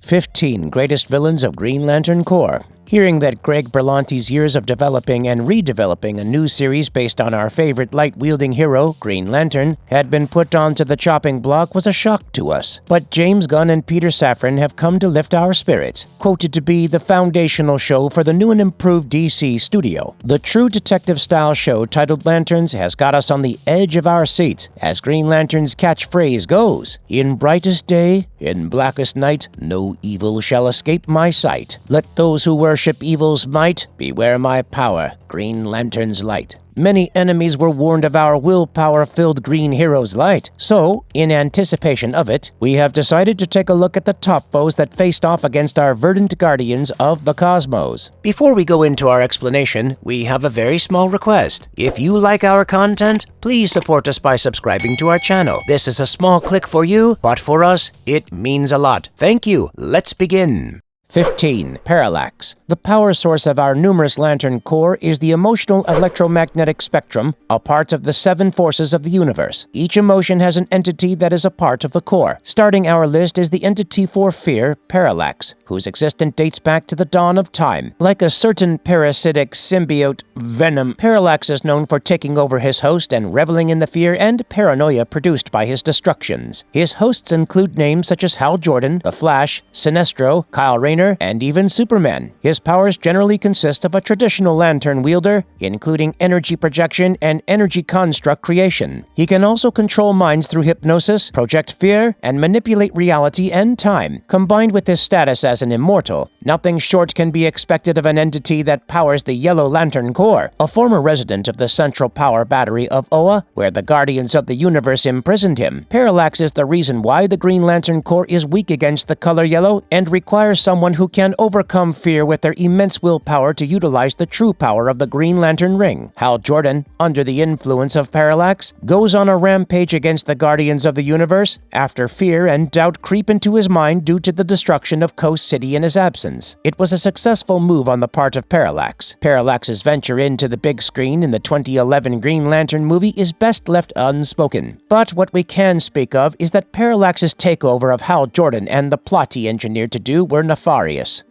15 Greatest Villains of Green Lantern Corps. Hearing that Greg Berlanti's years of developing and redeveloping a new series based on our favorite light-wielding hero, Green Lantern, had been put onto the chopping block was a shock to us. But James Gunn and Peter Safran have come to lift our spirits, quoted to be the foundational show for the new and improved DC studio. The true detective-style show titled Lanterns has got us on the edge of our seats, as Green Lantern's catchphrase goes, "In brightest day, in blackest night, no evil shall escape my sight. Let those who worship evil's might beware my power, Green Lantern's light." Many enemies were warned of our willpower-filled green hero's light, so, in anticipation of it, we have decided to take a look at the top foes that faced off against our verdant guardians of the cosmos. Before we go into our explanation, we have a very small request. If you like our content, please support us by subscribing to our channel. This is a small click for you, but for us, it means a lot. Thank you. Let's begin. 15. Parallax. The power source of our numerous Lantern Corps is the emotional electromagnetic spectrum, a part of the 7 forces of the universe. Each emotion has an entity that is a part of the core. Starting our list is the entity for fear, Parallax, whose existence dates back to the dawn of time. Like a certain parasitic symbiote, Venom, Parallax is known for taking over his host and reveling in the fear and paranoia produced by his destructions. His hosts include names such as Hal Jordan, The Flash, Sinestro, Kyle Rayner, and even Superman. His powers generally consist of a traditional lantern wielder, including energy projection and energy construct creation. He can also control minds through hypnosis, project fear, and manipulate reality and time. Combined with his status as an immortal, nothing short can be expected of an entity that powers the Yellow Lantern Corps, a former resident of the Central Power Battery of Oa, where the Guardians of the Universe imprisoned him. Parallax is the reason why the Green Lantern Corps is weak against the color yellow and requires someone who can overcome fear with their immense willpower to utilize the true power of the Green Lantern Ring. Hal Jordan, under the influence of Parallax, goes on a rampage against the Guardians of the Universe after fear and doubt creep into his mind due to the destruction of Coast City in his absence. It was a successful move on the part of Parallax. Parallax's venture into the big screen in the 2011 Green Lantern movie is best left unspoken. But what we can speak of is that Parallax's takeover of Hal Jordan and the plot he engineered to do were nefarious.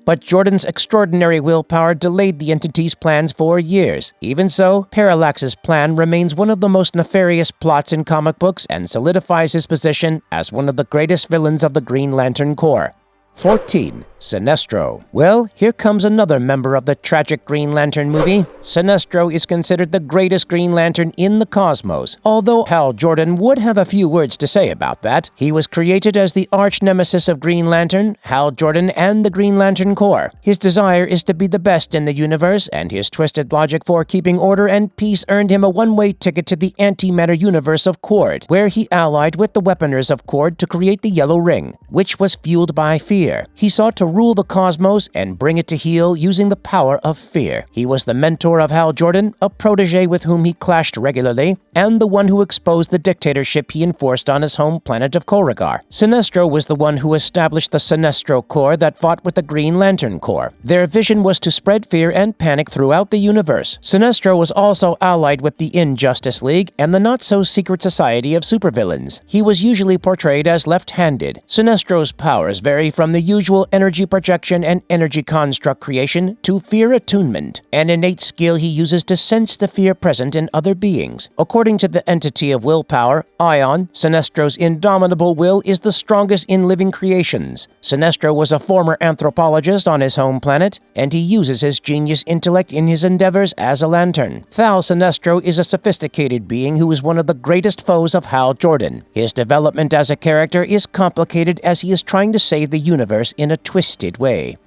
But Jordan's extraordinary willpower delayed the entity's plans for years. Even so, Parallax's plan remains one of the most nefarious plots in comic books and solidifies his position as one of the greatest villains of the Green Lantern Corps. 14. Sinestro. Well, here comes another member of the tragic Green Lantern movie. Sinestro is considered the greatest Green Lantern in the cosmos. Although Hal Jordan would have a few words to say about that, he was created as the arch-nemesis of Green Lantern, Hal Jordan, and the Green Lantern Corps. His desire is to be the best in the universe, and his twisted logic for keeping order and peace earned him a one-way ticket to the antimatter universe of Cord, where he allied with the weaponers of Cord to create the Yellow Ring, which was fueled by fear. He sought to rule the cosmos and bring it to heel using the power of fear. He was the mentor of Hal Jordan, a protege with whom he clashed regularly, and the one who exposed the dictatorship he enforced on his home planet of Koregar. Sinestro was the one who established the Sinestro Corps that fought with the Green Lantern Corps. Their vision was to spread fear and panic throughout the universe. Sinestro was also allied with the Injustice League and the not-so-secret Society of Supervillains. He was usually portrayed as left-handed. Sinestro's powers vary from the usual energy projection and energy construct creation to fear attunement, an innate skill he uses to sense the fear present in other beings. According to the entity of willpower, Ion, Sinestro's indomitable will is the strongest in living creations. Sinestro was a former anthropologist on his home planet, and he uses his genius intellect in his endeavors as a lantern. Thal Sinestro is a sophisticated being who is one of the greatest foes of Hal Jordan. His development as a character is complicated as he is trying to save the universe in a twisted way.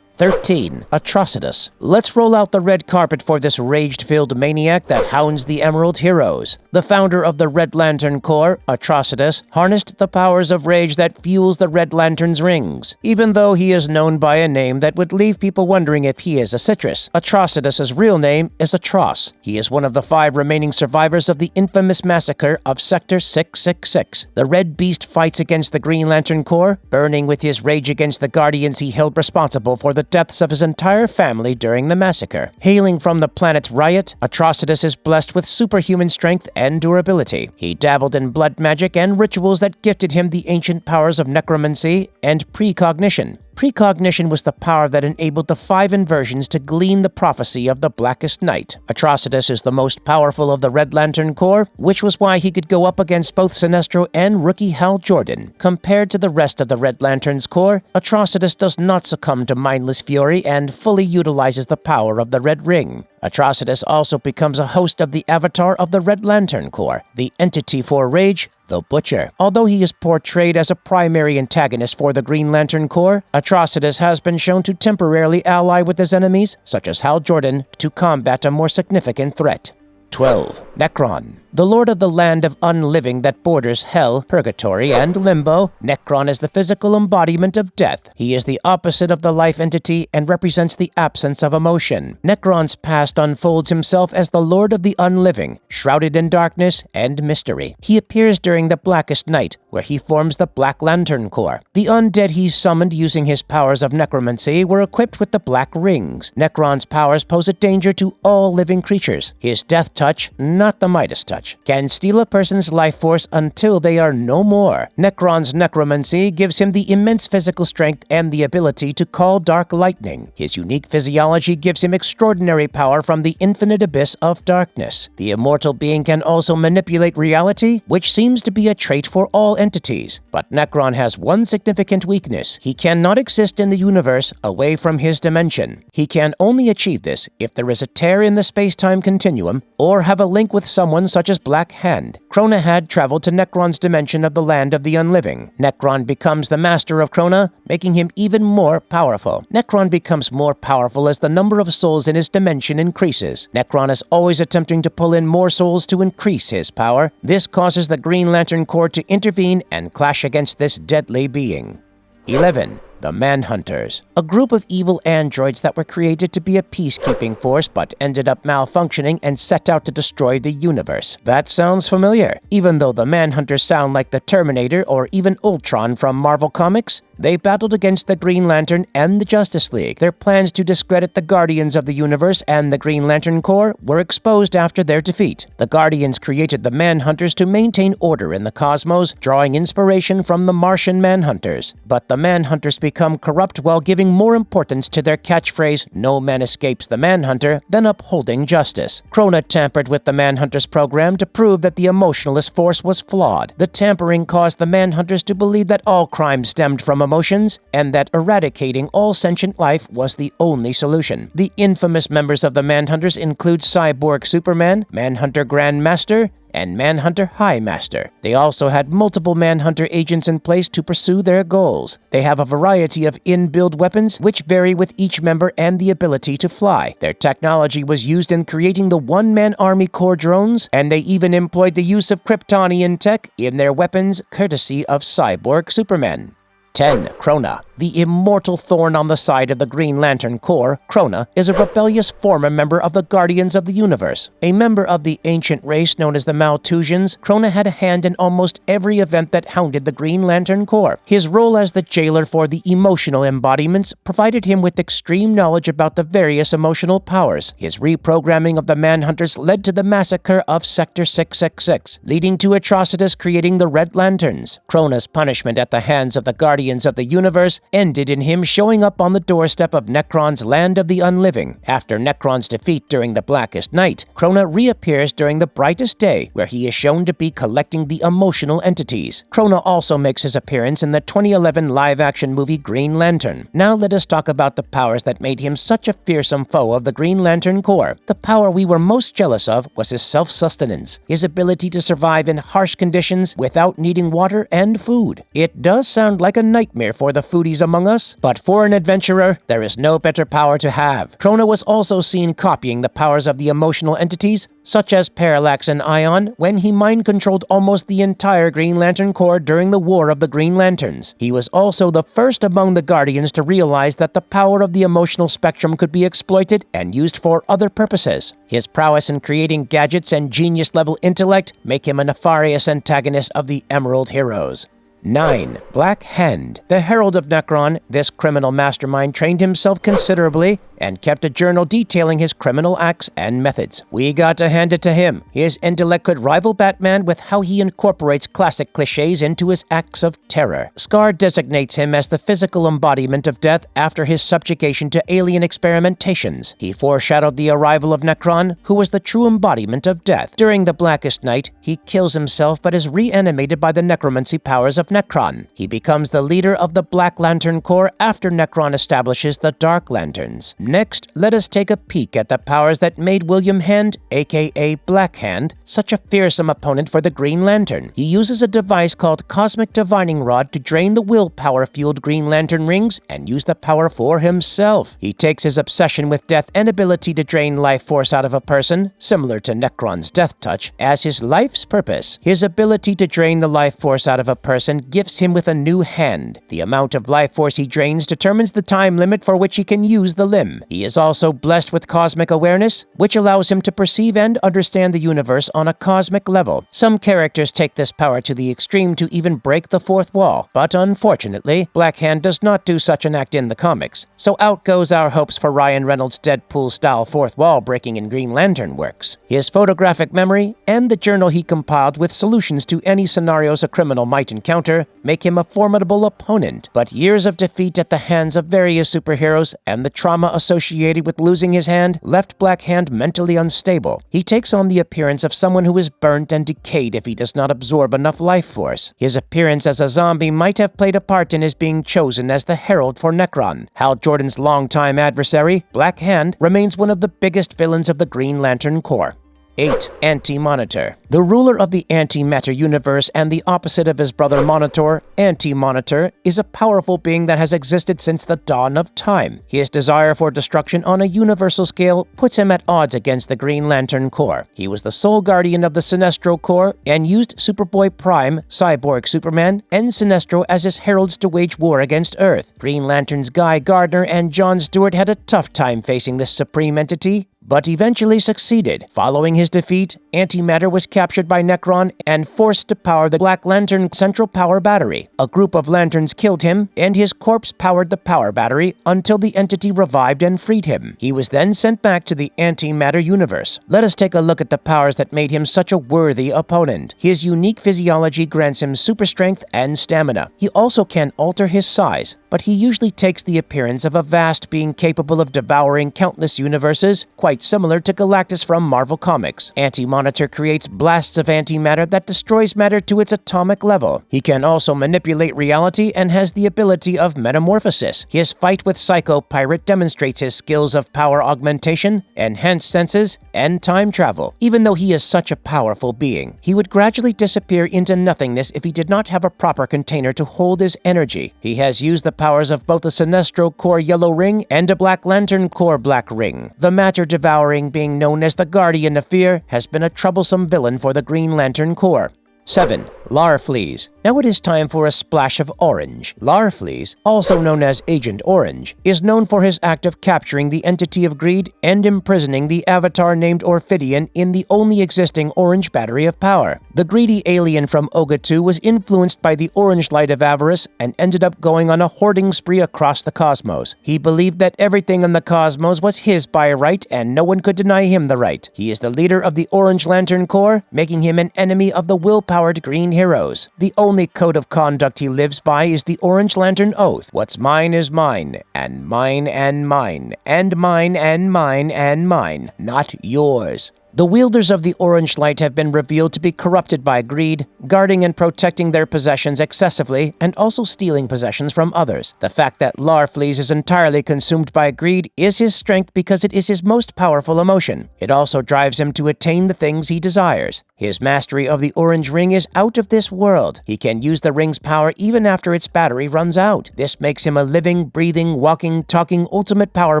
13. Atrocitus. Let's roll out the red carpet for this rage-filled maniac that hounds the Emerald Heroes. The founder of the Red Lantern Corps, Atrocitus, harnessed the powers of rage that fuels the Red Lantern's rings. Even though he is known by a name that would leave people wondering if he is a citrus, Atrocitus's real name is Atroc. He is one of the 5 remaining survivors of the infamous massacre of Sector 666. The Red Beast fights against the Green Lantern Corps, burning with his rage against the Guardians he held responsible for the the deaths of his entire family during the massacre. Hailing from the planet Riot, Atrocitus is blessed with superhuman strength and durability. He dabbled in blood magic and rituals that gifted him the ancient powers of necromancy and precognition. Precognition was the power that enabled the 5 inversions to glean the prophecy of the Blackest Night. Atrocitus is the most powerful of the Red Lantern Corps, which was why he could go up against both Sinestro and rookie Hal Jordan. Compared to the rest of the Red Lantern's Corps, Atrocitus does not succumb to mindless fury and fully utilizes the power of the Red Ring. Atrocitus also becomes a host of the avatar of the Red Lantern Corps, the entity for rage, the Butcher. Although he is portrayed as a primary antagonist for the Green Lantern Corps, Atrocitus has been shown to temporarily ally with his enemies, such as Hal Jordan, to combat a more significant threat. 12. Necron. The lord of the land of unliving that borders hell, purgatory, and limbo, Necron is the physical embodiment of death. He is the opposite of the life entity and represents the absence of emotion. Necron's past unfolds himself as the lord of the unliving, shrouded in darkness and mystery. He appears during the Blackest Night, where he forms the Black Lantern Corps. The undead he summoned using his powers of necromancy were equipped with the Black Rings. Necron's powers pose a danger to all living creatures. His death touch, not the Midas touch, can steal a person's life force until they are no more. Necron's necromancy gives him the immense physical strength and the ability to call dark lightning. His unique physiology gives him extraordinary power from the infinite abyss of darkness. The immortal being can also manipulate reality, which seems to be a trait for all entities. But Necron has one significant weakness. He cannot exist in the universe away from his dimension. He can only achieve this if there is a tear in the space-time continuum or have a link with someone such as Black Hand. Krona had traveled to Necron's dimension of the land of the unliving. Necron becomes the master of Krona, making him even more powerful. Necron becomes more powerful as the number of souls in his dimension increases. Necron is always attempting to pull in more souls to increase his power. This causes the Green Lantern Corps to intervene and clash against this deadly being. 11. The Manhunters, a group of evil androids that were created to be a peacekeeping force but ended up malfunctioning and set out to destroy the universe. That sounds familiar. Even though the Manhunters sound like the Terminator or even Ultron from Marvel Comics, they battled against the Green Lantern and the Justice League. Their plans to discredit the Guardians of the Universe and the Green Lantern Corps were exposed after their defeat. The Guardians created the Manhunters to maintain order in the cosmos, drawing inspiration from the Martian Manhunters. But the Manhunters become corrupt while giving more importance to their catchphrase, "No man escapes the Manhunter," than upholding justice. Krona tampered with the Manhunters program to prove that the emotionalist force was flawed. The tampering caused the Manhunters to believe that all crime stemmed from emotions and that eradicating all sentient life was the only solution. The infamous members of the Manhunters include Cyborg Superman, Manhunter Grandmaster, and Manhunter High Master. They also had multiple Manhunter agents in place to pursue their goals. They have a variety of in-build weapons which vary with each member and the ability to fly. Their technology was used in creating the one-man Army Corps drones, and they even employed the use of Kryptonian tech in their weapons courtesy of Cyborg Superman. 10. Krona. The immortal thorn on the side of the Green Lantern Corps, Krona, is a rebellious former member of the Guardians of the Universe. A member of the ancient race known as the Maltusians, Krona had a hand in almost every event that hounded the Green Lantern Corps. His role as the jailer for the emotional embodiments provided him with extreme knowledge about the various emotional powers. His reprogramming of the Manhunters led to the massacre of Sector 666, leading to Atrocitus creating the Red Lanterns. Krona's punishment at the hands of the Guardians of the Universe ended in him showing up on the doorstep of Necron's land of the unliving. After Necron's defeat during the Blackest Night, Krona reappears during the Brightest Day, where he is shown to be collecting the emotional entities. Krona also makes his appearance in the 2011 live-action movie Green Lantern. Now let us talk about the powers that made him such a fearsome foe of the Green Lantern Corps. The power we were most jealous of was his self-sustenance, his ability to survive in harsh conditions without needing water and food. It does sound like a nightmare for the foodies among us, but for an adventurer, there is no better power to have. Krona was also seen copying the powers of the emotional entities, such as Parallax and Ion, when he mind-controlled almost the entire Green Lantern Corps during the War of the Green Lanterns. He was also the first among the Guardians to realize that the power of the emotional spectrum could be exploited and used for other purposes. His prowess in creating gadgets and genius-level intellect make him a nefarious antagonist of the Emerald Heroes. 9. Black Hand. The Herald of Necron, this criminal mastermind trained himself considerably and kept a journal detailing his criminal acts and methods. We got to hand it to him. His intellect could rival Batman with how he incorporates classic cliches into his acts of terror. Scar designates him as the physical embodiment of death after his subjugation to alien experimentations. He foreshadowed the arrival of Necron, who was the true embodiment of death. During the Blackest Night, he kills himself but is reanimated by the necromancy powers of Necron. He becomes the leader of the Black Lantern Corps after Necron establishes the Dark Lanterns. Next, let us take a peek at the powers that made William Hand, aka Black Hand, such a fearsome opponent for the Green Lantern. He uses a device called Cosmic Divining Rod to drain the willpower-fueled Green Lantern rings and use the power for himself. He takes his obsession with death and ability to drain life force out of a person, similar to Necron's Death Touch, as his life's purpose. His ability to drain the life force out of a person gifts him with a new hand. The amount of life force he drains determines the time limit for which he can use the limb. He is also blessed with cosmic awareness, which allows him to perceive and understand the universe on a cosmic level. Some characters take this power to the extreme to even break the fourth wall, but unfortunately, Black Hand does not do such an act in the comics, so out goes our hopes for Ryan Reynolds' Deadpool-style fourth wall breaking in Green Lantern works. His photographic memory and the journal he compiled with solutions to any scenarios a criminal might encounter make him a formidable opponent, but years of defeat at the hands of various superheroes and the trauma associated with losing his hand left Black Hand mentally unstable. He takes on the appearance of someone who is burnt and decayed if he does not absorb enough life force. His appearance as a zombie might have played a part in his being chosen as the herald for Necron. Hal Jordan's longtime adversary, Black Hand, remains one of the biggest villains of the Green Lantern Corps. 8. Anti-Monitor. The ruler of the antimatter universe and the opposite of his brother Monitor, Anti-Monitor, is a powerful being that has existed since the dawn of time. His desire for destruction on a universal scale puts him at odds against the Green Lantern Corps. He was the sole guardian of the Sinestro Corps and used Superboy Prime, Cyborg Superman, and Sinestro as his heralds to wage war against Earth. Green Lantern's Guy Gardner and John Stewart had a tough time facing this supreme entity, but eventually succeeded. Following his defeat, Antimatter was captured by Necron and forced to power the Black Lantern Central Power Battery. A group of lanterns killed him, and his corpse powered the power battery until the entity revived and freed him. He was then sent back to the Antimatter universe. Let us take a look at the powers that made him such a worthy opponent. His unique physiology grants him super strength and stamina. He also can alter his size, but he usually takes the appearance of a vast being capable of devouring countless universes, quite similar to Galactus from Marvel Comics. Anti-Monitor creates blasts of antimatter that destroys matter to its atomic level. He can also manipulate reality and has the ability of metamorphosis. His fight with Psycho Pirate demonstrates his skills of power augmentation, enhanced senses, and time travel. Even though he is such a powerful being, he would gradually disappear into nothingness if he did not have a proper container to hold his energy. He has used the powers of both a Sinestro Corps Yellow Ring and a Black Lantern Corps Black Ring. The matter devouring being known as the Guardian of Fear has been a troublesome villain for the Green Lantern Corps. 7. Larfleeze. Now it is time for a splash of orange. Larfleeze, also known as Agent Orange, is known for his act of capturing the entity of greed and imprisoning the avatar named Orphidian in the only existing orange battery of power. The greedy alien from Oga 2 was influenced by the orange light of avarice and ended up going on a hoarding spree across the cosmos. He believed that everything in the cosmos was his by right and no one could deny him the right. He is the leader of the Orange Lantern Corps, making him an enemy of the will-powered green heroes. The only code of conduct he lives by is the Orange Lantern Oath. What's mine is mine, and mine and mine, and mine and mine and mine, not yours. The wielders of the orange light have been revealed to be corrupted by greed, guarding and protecting their possessions excessively, and also stealing possessions from others. The fact that Larfleeze is entirely consumed by greed is his strength because it is his most powerful emotion. It also drives him to attain the things he desires. His mastery of the orange ring is out of this world. He can use the ring's power even after its battery runs out. This makes him a living, breathing, walking, talking ultimate power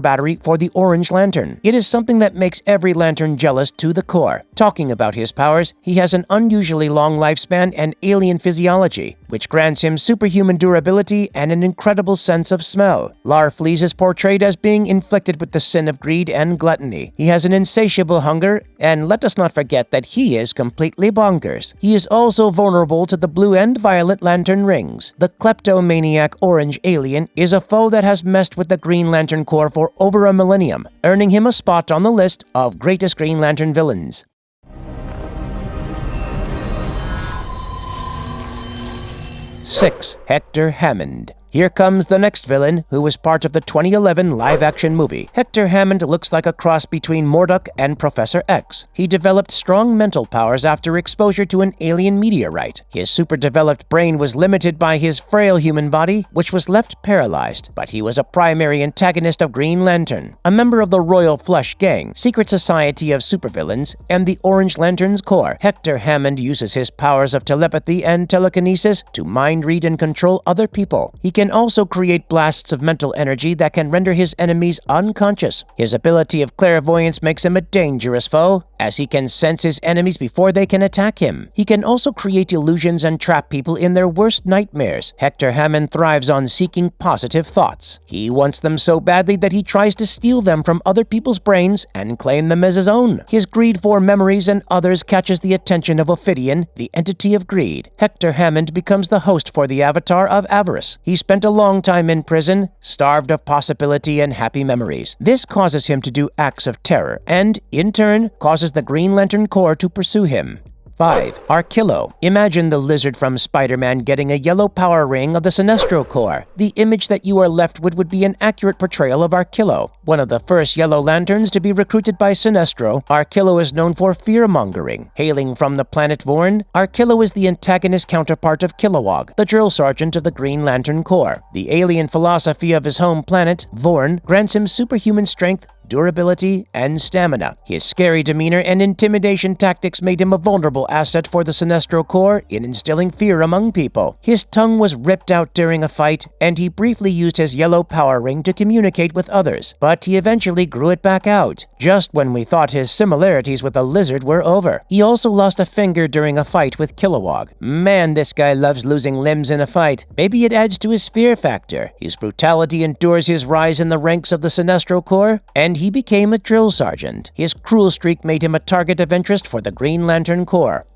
battery for the Orange Lantern. It is something that makes every lantern jealous to the core. Talking about his powers, he has an unusually long lifespan and alien physiology, which grants him superhuman durability and an incredible sense of smell. Larfleeze is portrayed as being inflicted with the sin of greed and gluttony. He has an insatiable hunger, and let us not forget that he is completely bonkers. He is also vulnerable to the blue and violet lantern rings. The kleptomaniac orange alien is a foe that has messed with the Green Lantern Corps for over a millennium, earning him a spot on the list of greatest Green Lantern villains. 6. Hector Hammond. Here comes the next villain, who was part of the 2011 live-action movie. Hector Hammond looks like a cross between Mordok and Professor X. He developed strong mental powers after exposure to an alien meteorite. His super-developed brain was limited by his frail human body, which was left paralyzed. But he was a primary antagonist of Green Lantern, a member of the Royal Flush Gang, secret society of supervillains, and the Orange Lantern's Corps. Hector Hammond uses his powers of telepathy and telekinesis to mind-read and control other people. He can also create blasts of mental energy that can render his enemies unconscious. His ability of clairvoyance makes him a dangerous foe, as he can sense his enemies before they can attack him. He can also create illusions and trap people in their worst nightmares. Hector Hammond thrives on seeking positive thoughts. He wants them so badly that he tries to steal them from other people's brains and claim them as his own. His greed for memories and others catches the attention of Ophidian, the entity of greed. Hector Hammond becomes the host for the avatar of avarice. He spent a long time in prison, starved of possibility and happy memories. This causes him to do acts of terror and, in turn, causes the Green Lantern Corps to pursue him. 5. Arkillo. Imagine the lizard from Spider-Man getting a yellow power ring of the Sinestro Corps. The image that you are left with would be an accurate portrayal of Arkillo. One of the first Yellow Lanterns to be recruited by Sinestro, Arkillo is known for fear-mongering. Hailing from the planet Vorn, Arkillo is the antagonist counterpart of Kilowog, the drill sergeant of the Green Lantern Corps. The alien philosophy of his home planet, Vorn, grants him superhuman strength, durability, and stamina. His scary demeanor and intimidation tactics made him a vulnerable asset for the Sinestro Corps in instilling fear among people. His tongue was ripped out during a fight, and he briefly used his yellow power ring to communicate with others, but he eventually grew it back out, just when we thought his similarities with the lizard were over. He also lost a finger during a fight with Kilowog. Man, this guy loves losing limbs in a fight. Maybe it adds to his fear factor. His brutality endures his rise in the ranks of the Sinestro Corps, and he became a drill sergeant. His cruel streak made him a target of interest for the Green Lantern Corps.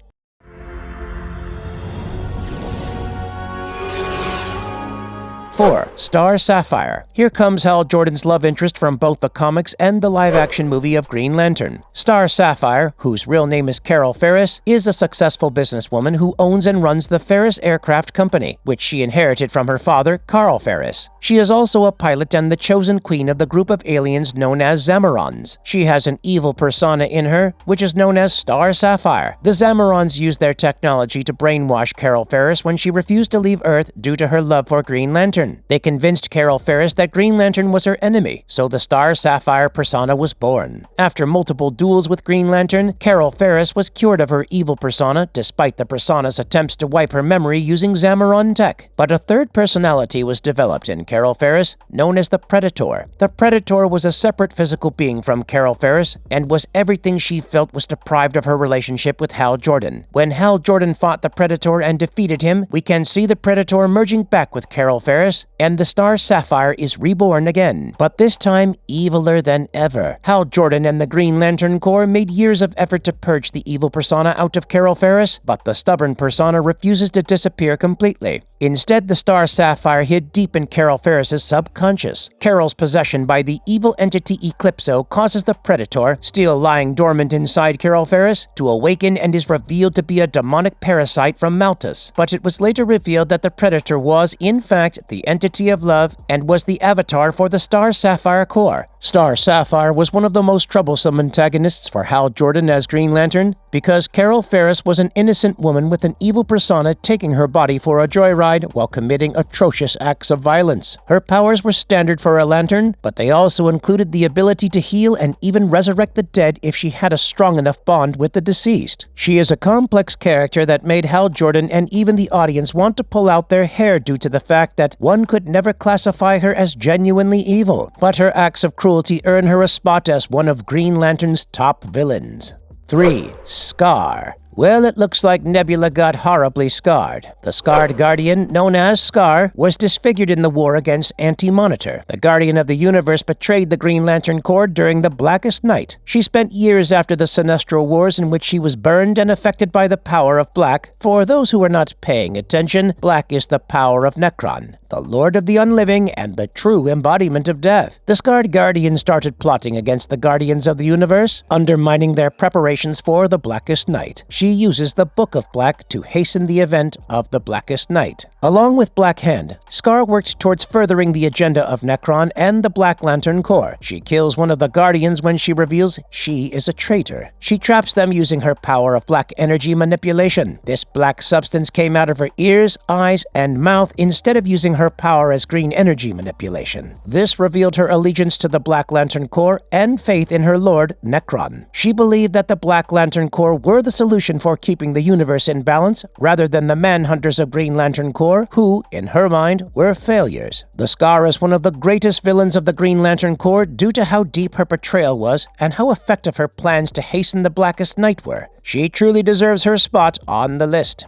4. Star Sapphire. Here comes Hal Jordan's love interest from both the comics and the live-action movie of Green Lantern. Star Sapphire, whose real name is Carol Ferris, is a successful businesswoman who owns and runs the Ferris Aircraft Company, which she inherited from her father, Carl Ferris. She is also a pilot and the chosen queen of the group of aliens known as Zamorans. She has an evil persona in her, which is known as Star Sapphire. The Zamorans used their technology to brainwash Carol Ferris when she refused to leave Earth due to her love for Green Lantern. They convinced Carol Ferris that Green Lantern was her enemy, so the Star Sapphire persona was born. After multiple duels with Green Lantern, Carol Ferris was cured of her evil persona despite the persona's attempts to wipe her memory using Zamoran tech. But a third personality was developed in Carol Ferris, known as the Predator. The Predator was a separate physical being from Carol Ferris and was everything she felt was deprived of her relationship with Hal Jordan. When Hal Jordan fought the Predator and defeated him, we can see the Predator merging back with Carol Ferris, and the Star Sapphire is reborn again, but this time eviler than ever. Hal Jordan and the Green Lantern Corps made years of effort to purge the evil persona out of Carol Ferris, but the stubborn persona refuses to disappear completely. Instead, the Star Sapphire hid deep in Carol Ferris's subconscious. Carol's possession by the evil entity Eclipso causes the Predator, still lying dormant inside Carol Ferris, to awaken and is revealed to be a demonic parasite from Maltus. But it was later revealed that the Predator was, in fact, the entity of love and was the avatar for the Star Sapphire Corps. Star Sapphire was one of the most troublesome antagonists for Hal Jordan as Green Lantern, because Carol Ferris was an innocent woman with an evil persona taking her body for a joyride while committing atrocious acts of violence. Her powers were standard for a lantern, but they also included the ability to heal and even resurrect the dead if she had a strong enough bond with the deceased. She is a complex character that made Hal Jordan and even the audience want to pull out their hair due to the fact that one could never classify her as genuinely evil, but her acts of cruelty earn her a spot as one of Green Lantern's top villains. 3. Scar. Well, it looks like Nebula got horribly scarred. The Scarred Guardian, known as Scar, was disfigured in the war against Anti-Monitor. The Guardian of the Universe betrayed the Green Lantern Corps during the Blackest Night. She spent years after the Sinestro Wars in which she was burned and affected by the power of Black. For those who are not paying attention, Black is the power of Necron, the Lord of the Unliving and the true embodiment of death. The Scarred Guardian started plotting against the Guardians of the Universe, undermining their preparations for the Blackest Night. She uses the Book of Black to hasten the event of the Blackest Night. Along with Black Hand, Scar worked towards furthering the agenda of Necron and the Black Lantern Corps. She kills one of the Guardians when she reveals she is a traitor. She traps them using her power of black energy manipulation. This black substance came out of her ears, eyes, and mouth instead of using her power as green energy manipulation. This revealed her allegiance to the Black Lantern Corps and faith in her lord, Necron. She believed that the Black Lantern Corps were the solution for keeping the universe in balance, rather than the Manhunters of Green Lantern Corps, who, in her mind, were failures. The Scar is one of the greatest villains of the Green Lantern Corps due to how deep her betrayal was and how effective her plans to hasten the Blackest Night were. She truly deserves her spot on the list.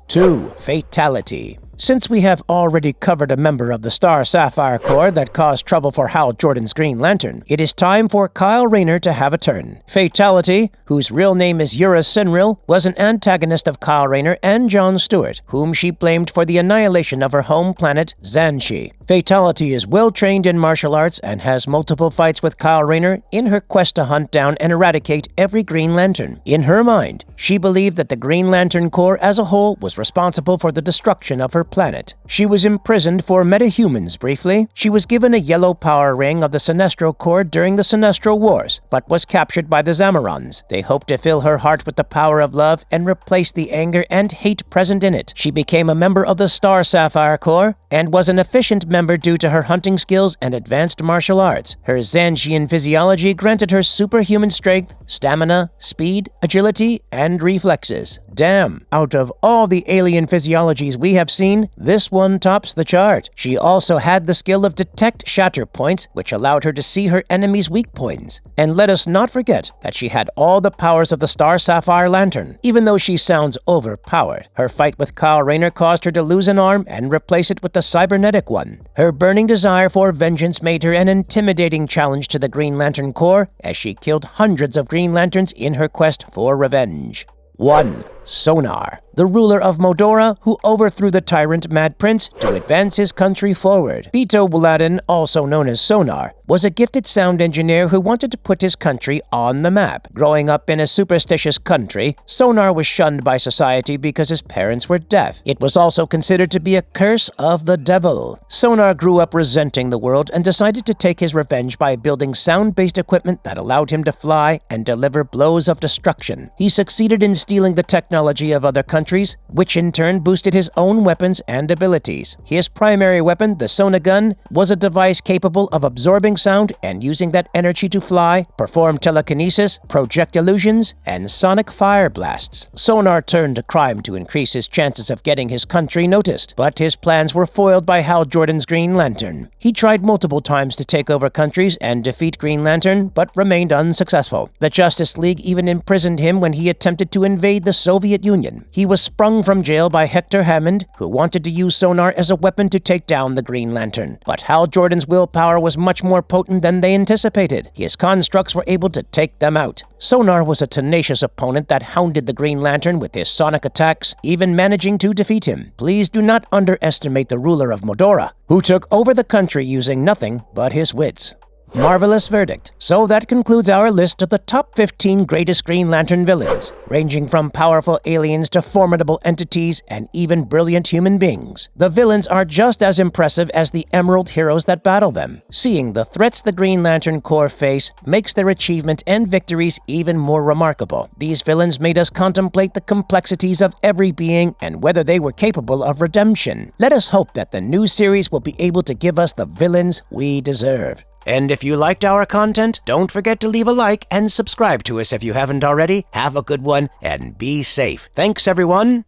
2. Fatality. Since we have already covered a member of the Star Sapphire Corps that caused trouble for Hal Jordan's Green Lantern, it is time for Kyle Rayner to have a turn. Fatality, whose real name is Yura Sinril, was an antagonist of Kyle Rayner and Jon Stewart, whom she blamed for the annihilation of her home planet, Xanshi. Fatality is well-trained in martial arts and has multiple fights with Kyle Rayner in her quest to hunt down and eradicate every Green Lantern. In her mind, she believed that the Green Lantern Corps as a whole was responsible for the destruction of her planet. She was imprisoned for metahumans briefly. She was given a yellow power ring of the Sinestro Corps during the Sinestro Wars, but was captured by the Zamarons. They hoped to fill her heart with the power of love and replace the anger and hate present in it. She became a member of the Star Sapphire Corps and was an efficient member due to her hunting skills and advanced martial arts. Her Xansian physiology granted her superhuman strength, stamina, speed, agility, and reflexes. Damn, out of all the alien physiologies we have seen, this one tops the chart. She also had the skill of Detect Shatter Points, which allowed her to see her enemies' weak points. And let us not forget that she had all the powers of the Star Sapphire Lantern. Even though she sounds overpowered, her fight with Kyle Rayner caused her to lose an arm and replace it with the cybernetic one. Her burning desire for vengeance made her an intimidating challenge to the Green Lantern Corps, as she killed hundreds of Green Lanterns in her quest for revenge. 1. Sonar, the ruler of Modora who overthrew the tyrant Mad Prince to advance his country forward. Beto Wuladin, also known as Sonar, was a gifted sound engineer who wanted to put his country on the map. Growing up in a superstitious country, Sonar was shunned by society because his parents were deaf. It was also considered to be a curse of the devil. Sonar grew up resenting the world and decided to take his revenge by building sound-based equipment that allowed him to fly and deliver blows of destruction. He succeeded in stealing the technology of other countries, which in turn boosted his own weapons and abilities. His primary weapon, the Sonagun, was a device capable of absorbing sound and using that energy to fly, perform telekinesis, project illusions, and sonic fire blasts. Sonar turned to crime to increase his chances of getting his country noticed, but his plans were foiled by Hal Jordan's Green Lantern. He tried multiple times to take over countries and defeat Green Lantern, but remained unsuccessful. The Justice League even imprisoned him when he attempted to invade the Soviet Union. He was sprung from jail by Hector Hammond, who wanted to use Sonar as a weapon to take down the Green Lantern. But Hal Jordan's willpower was much more potent than they anticipated. His constructs were able to take them out. Sonar was a tenacious opponent that hounded the Green Lantern with his sonic attacks, even managing to defeat him. Please do not underestimate the ruler of Modora, who took over the country using nothing but his wits. Marvelous verdict. So that concludes our list of the top 15 greatest Green Lantern villains, ranging from powerful aliens to formidable entities and even brilliant human beings. The villains are just as impressive as the Emerald heroes that battle them. Seeing the threats the Green Lantern Corps face makes their achievement and victories even more remarkable. These villains made us contemplate the complexities of every being and whether they were capable of redemption. Let us hope that the new series will be able to give us the villains we deserve. And if you liked our content, don't forget to leave a like and subscribe to us if you haven't already. Have a good one and be safe. Thanks, everyone.